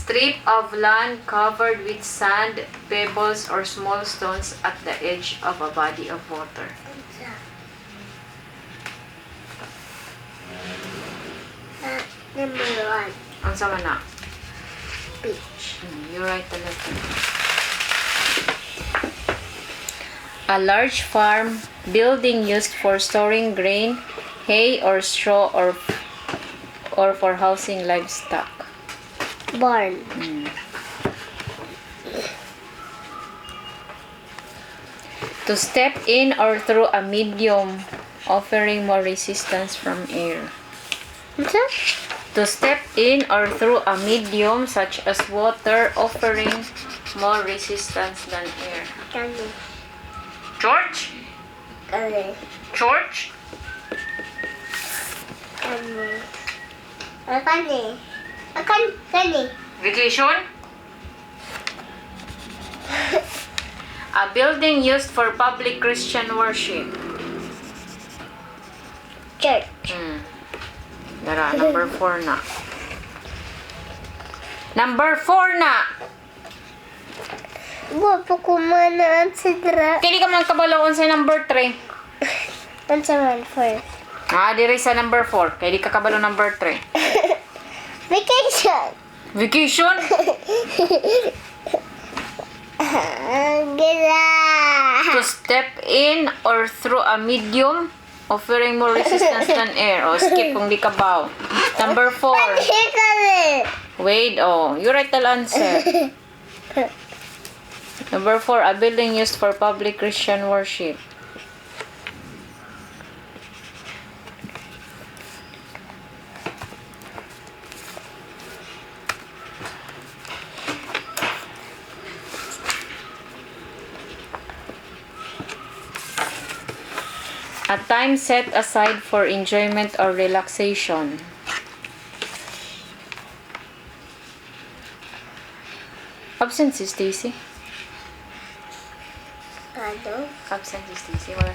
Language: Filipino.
strip of land covered with sand, pebbles, or small stones at the edge of a body of water. Number 1. Ang sama na? Beach. You write the letter. A large farm building used for storing grain, hay, or straw, or for housing livestock. Barn. To step in or through a medium offering more resistance from air. What's that? To step in or through a medium such as water offering more resistance than air. Kani. George? Kani. George? Kani. Kani. Kani. Vacation? A building used for public Christian worship. Church. Dara, number 4 na. Number 4 na! Wapo ko mana ang sidra. Kili ka man kabalaon sa number 3. Ang saman first. Diri sa number 4. Kaya di ka kabalo number 3. Vacation. Vacation? Gila. To step in or through a medium offering more resistance than air. O, skip kung di ka baw. Number 4. Kani. Wait, you write the answer. Number 4, a building used for public Christian worship. A time set aside for enjoyment or relaxation. Absent si Stacy. Ano? Absent si Stacy. Wala